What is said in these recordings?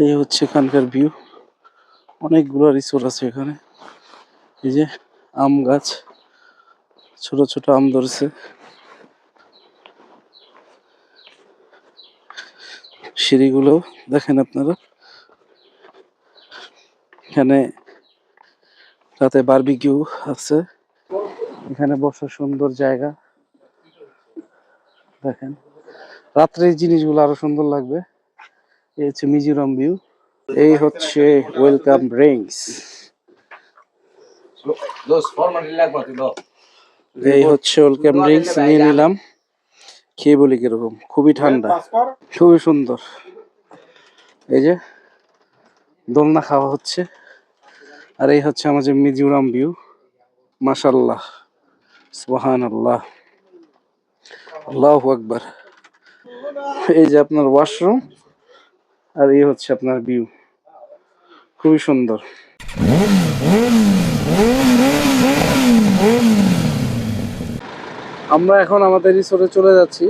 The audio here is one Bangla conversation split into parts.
এই হচ্ছে এখানকার ভিউ। অনেকগুলো রিসোর্ট আছে এখানে। এই যে আম গাছ, ছোট ছোট আম ধরছে। সিঁড়িগুলো দেখেন আপনারা। এখানে রাতে বারবিকিউ আছে। এখানে বসার সুন্দর জায়গা দেখেন। রাত্রে এই জিনিসগুলো আরো সুন্দর লাগবে। এই হচ্ছে মিজোরাম ভিউ। এই হচ্ছে ওয়েলকাম ড্রিঙ্কস। এই হচ্ছে ওয়েলকাম ড্রিঙ্কস নিয়ে নিলাম, খেয়ে বলি কিরকম। খুবই ঠান্ডা, খুবই সুন্দর। এই যে দোলনা খাওয়া হচ্ছে। আর এই হচ্ছে আমাদের মিজোরাম ভিউ। মাশাআল্লাহ, সুবহানাল্লাহ, আল্লাহু আকবার। এই যে আপনার ওয়াশরুম, আর এই হচ্ছে আপনার ভিউ। খুবই সুন্দর। আমরা এখন আমাদের রিসোর্টে চলে যাচ্ছি।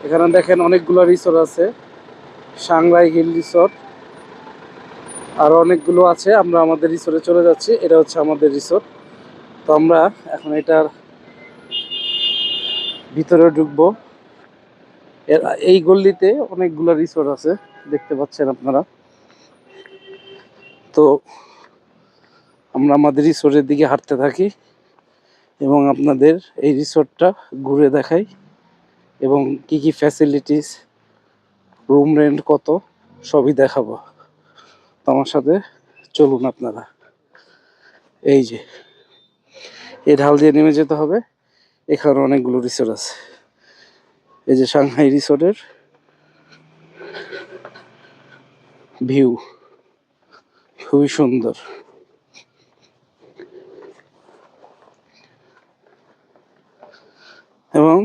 এখানে দেখেন অনেকগুলো রিসোর্ট আছে। সাংরাই হিল রিসোর্ট আর অনেকগুলো আছে। আমরা আমাদের রিসোর্টে চলে যাচ্ছি। এটা হচ্ছে আমাদের রিসোর্ট। তো আমরা এখন এটার ভিতরে ঢুকবো। এই গল্লিতে অনেকগুলো রিসোর্ট আছে, দেখতে পাচ্ছেন আপনারা। তো আমরা আমাদের রিসোর্টের দিকে হাঁটতে থাকি এবং আপনাদের এই রিসোর্টটা ঘুরে দেখাই এবং কি কি ফ্যাসিলিটিস, রুম রেন্ট কত, সবই দেখাবো। তো আমার সাথে চলুন আপনারা। এই যে এই ঢাল দিয়ে নেমে যেতে হবে। এখানে অনেকগুলো রিসোর্ট আছে। এই যে সাংহাই রিসোর্টের ভিউ খুবই সুন্দর। এবং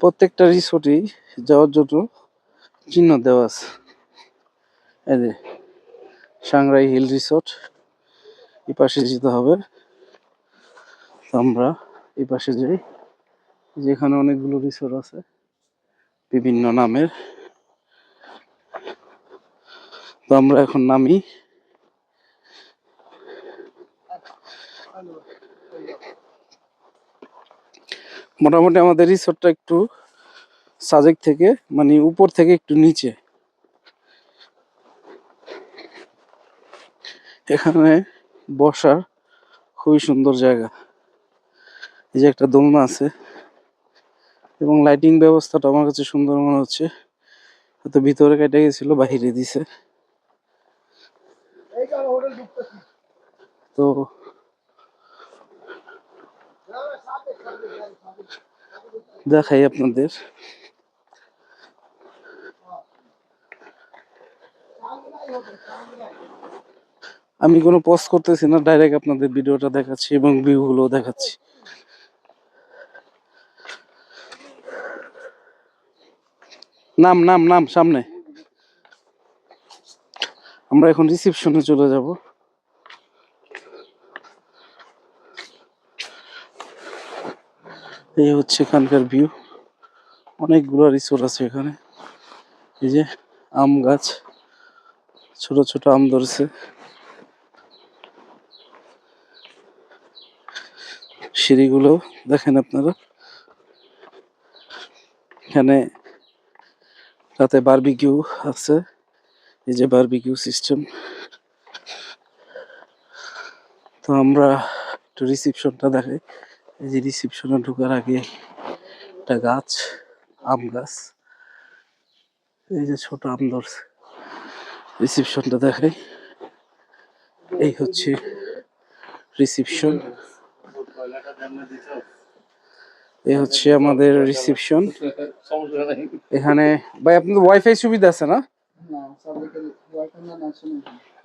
প্রত্যেকটা রিসোর্টই যাওয়ার জন্য চিহ্ন দেওয়া আছে। এই যে সাংরাই হিল রিসোর্ট, এই পাশে যেতে হবে। আমরা এই পাশে যাই। যেখানে অনেকগুলো রিসোর্ট আছে বিভিন্ন নামের। তো আমরা এখন নামি। মোটামুটি আমাদের রিসোর্টটা একটু সাজেক থেকে, মানে উপর থেকে একটু নিচে। এখানে বসার খুবই সুন্দর জায়গা। এই যে একটা দোলনা আছে এবং লাইটিং ব্যবস্থাটা আমার কাছে সুন্দর মনে হচ্ছে। হয়তো ভিতরে কেটে গেছিল, বাহিরে দিছে। তো দেখাই আপনাদের। আমি কোনো পোস্ট করতেছি না, ডাইরেক্ট আপনাদের ভিডিওটা দেখাচ্ছি এবং ভিউ গুলো দেখাচ্ছি। নাম নাম নাম সামনে। আমরা এখন রিসেপশনে চলে যাব। এই হচ্ছে এখানকার ভিউ। অনেকগুলো রিসোর্ট আছে এখানে। এই যে আম গাছ, ছোট ছোট আম ধরছে। সিঁড়িগুলো দেখেন আপনারা। এখানে রাতে বারবিকিউ আছে। এই যে বারবিকিউ সিস্টেম। তো আমরা একটু রিসেপশনটা দেখাই। এই যে রিসেপশনে ঢোকার আগে একটা গাছ, আম গাছ। এই যে ছোট আম ধরছে। রিসেপশনটা দেখাই। এই হচ্ছে রিসেপশন। এই হচ্ছে আমাদের রিসেপশন। এখানে ভাই আপনাদের ওয়াইফাই সুবিধা আছে না?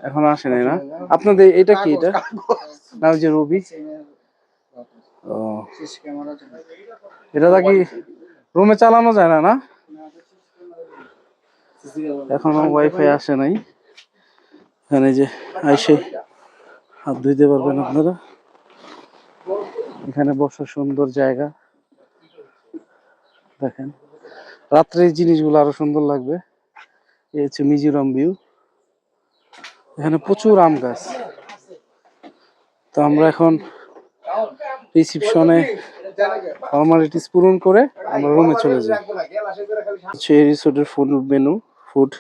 এখন আসে নাই না? আপনাদের এটা কি? এটা না, ওই যে রবি। ও, এটা কি রুমে চালানো যায় না? না, এখনো ওয়াইফাই আসে নাই। এখানে যে আইসে হাত ধুইতে পারবেন আপনারা। এখানে বসার সুন্দর জায়গা দেখেন। রাত্রে এই জিনিসগুলো আরো সুন্দর লাগবে। এই হচ্ছে মিজোরাম ভিউ। এখানে প্রচুর আম গাছ। তো আমরা এখন রিসিপশনে ফর্মালিটিস পূরণ করে আমরা রুমে চলে যাই। এই রিসোর্টের ফুড মেনু, ফুড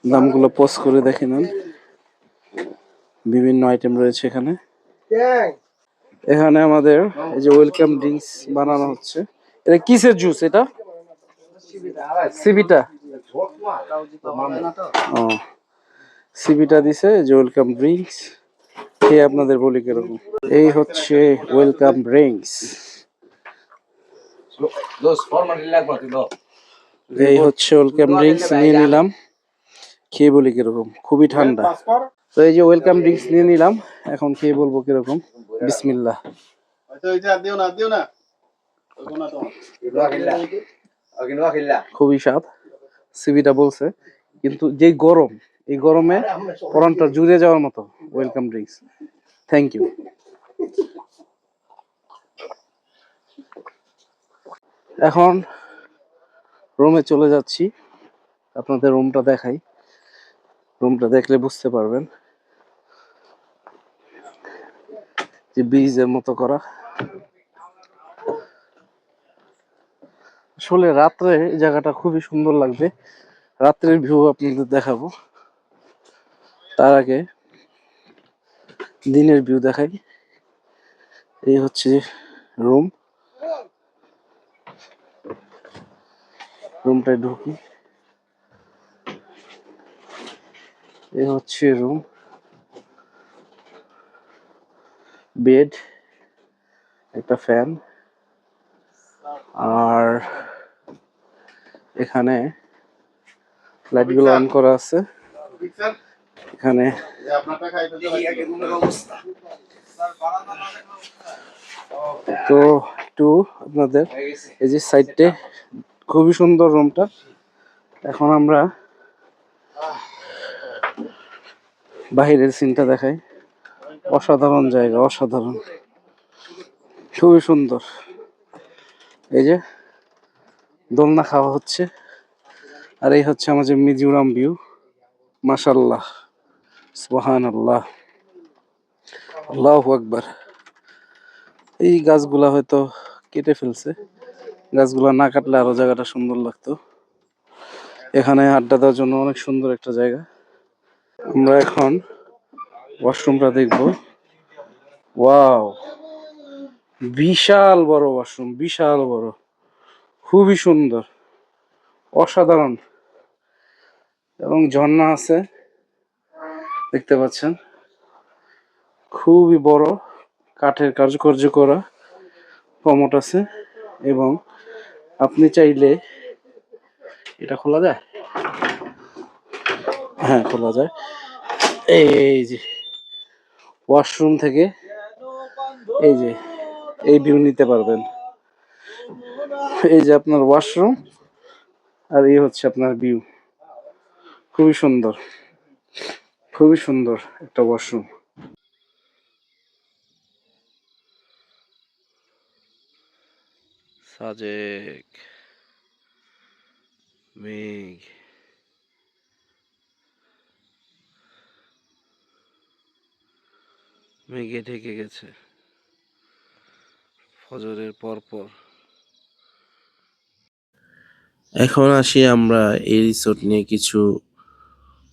দামগুলো পোস্ট করে দেখে নেন। বিভিন্ন আইটেম রয়েছে এখানে। এখানে আমাদের এই যে ওয়েলকাম ড্রিঙ্কস বানানো হচ্ছে। এটা কিসের জুস? এটা সিবিটা। ও, সিবিটা দিছে। যে ওয়েলকাম ড্রিঙ্কস খেয়ে আপনাদের বলি কিরকম। এই হচ্ছে ওয়েলকাম ড্রিঙ্কস। এই হচ্ছে ওয়েলকাম ড্রিঙ্কস, নিয়ে নিলাম, খেয়ে বলি কিরকম। খুবই ঠান্ডা। তো এই যে ওয়েলকাম ড্রিঙ্কস নিয়ে নিলাম, এখন খেয়ে বলবো কিরকম। বিসমিল্লাহ। খুবই স্বাদ। সিবিটা বলছে, কিন্তু যে গরম, এই গরমে পরানটা জুড়ে যাওয়ার মতো ওয়েলকাম ড্রিঙ্কস। Thank you. এখন রুমে চলে যাচ্ছি, আপনাদের রুমটা দেখাই। রুমটা দেখলে বুঝতে পারবেন যে ব্রিজের মতো করা। আসলে রাত্রে এই জায়গাটা খুবই সুন্দর লাগবে। রাত্রের ভিউ আপনাদের দেখাবো, তার আগে দিনের ভিউ দেখাই। এই হচ্ছে রুম, রুমটায় ঢুকি। এই হচ্ছে রুম, বেড, একটা ফ্যান, আর এখানে লাইটগুলো অন করা আছে। এখানে তো একটু আপনাদের এই যে সাইডে খুবই সুন্দর রুমটা। এখন আমরা বাহিরের সিনটা দেখাই। অসাধারণ জায়গা, অসাধারণ, খুবই সুন্দর। এই যে দোলনা খাওয়া হচ্ছে, আর এই হচ্ছে আমাদের মিজোরাম ভিউ। মাশাআল্লাহ, সুবহানাল্লাহ, আল্লাহু আকবার। এই গাছগুলা হয়তো কেটে ফেলছে, গাছগুলা না কাটলে আরো জায়গাটা সুন্দর লাগতো। এখানে আড্ডা দেওয়ার জন্য অনেক সুন্দর একটা জায়গা। আমরা এখন ওয়াশরুমটা দেখবো। ওয়াও, বিশাল বড় ওয়াশরুম, বিশাল বড়, খুবই সুন্দর, অসাধারণ। এবং ঝর্ণা আছে, দেখতে পাচ্ছেন, খুবই বড়, কাঠের কারুকার্য করা কমোড আছে। এবং আপনি চাইলে এটা খোলা যায়, হ্যাঁ খোলা যায়। এই যে ওয়াশরুম থেকে এই যে এই ভিউ নিতে পারবেন। এই যে আপনার ওয়াশরুম, আর এই হচ্ছে আপনার ভিউ। খুবই সুন্দর, খুবই সুন্দর একটা ওয়াশরুম। সাজেক, মেঘ, মেঘে ঢেকে গেছে ফজরের পর পর। এখন আসি আমরা এই রিসোর্ট নিয়ে কিছু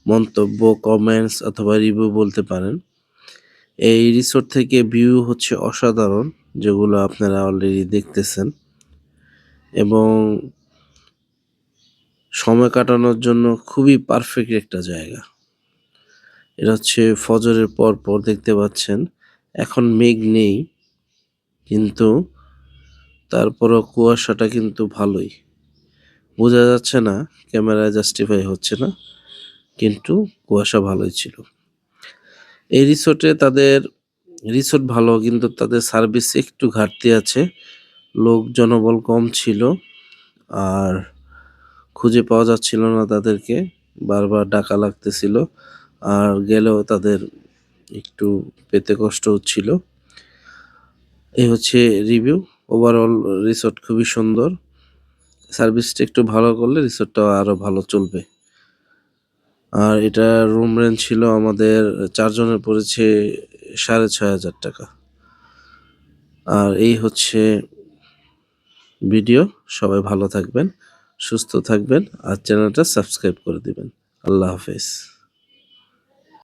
মন্তব্য, কমেন্টস অথবা রিভিউ বলতে পারেন। এই রিসোর্ট থেকে ভিউ হচ্ছে অসাধারণ, যেগুলো আপনারা অলরেডি দেখতেছেন। এবং সময় কাটানোর জন্য খুবই পারফেক্ট একটা জায়গা। এটা হচ্ছে ফজরের পর পর দেখতে পাচ্ছেন। এখন মেঘ নেই, কিন্তু তারপরও কুয়াশাটা কিন্তু ভালোই বোঝা যাচ্ছে না, ক্যামেরায় জাস্টিফাই হচ্ছে না, কিন্তু কুয়াশা ভালোই ছিল। এই রিসোর্টে তাদের রিসোর্ট ভালো, কিন্তু তাদের সার্ভিস একটু ঘাটতি আছে। লোক জনবল কম ছিল, আর খুঁজে পাওয়া যাচ্ছিল না তাদেরকে, বারবার ডাকা লাগতেছিল, আর গেলেও তাদের একটু পেতে কষ্ট হচ্ছিল। এই হচ্ছে রিভিউ। ওভারঅল রিসোর্ট খুবই সুন্দর। সার্ভিসটা একটু ভালো করলে রিসোর্টটা আরো ভালো চলবে। আর এটা রুম রেন্ট ছিল আমাদের 4 জনের পড়েছে 6,500 টাকা। আর এই হচ্ছে ভিডিও। সবাই ভালো থাকবেন, সুস্থ থাকবেন আর চ্যানেলটা সাবস্ক্রাইব করে দিবেন। আল্লাহ হাফেজ।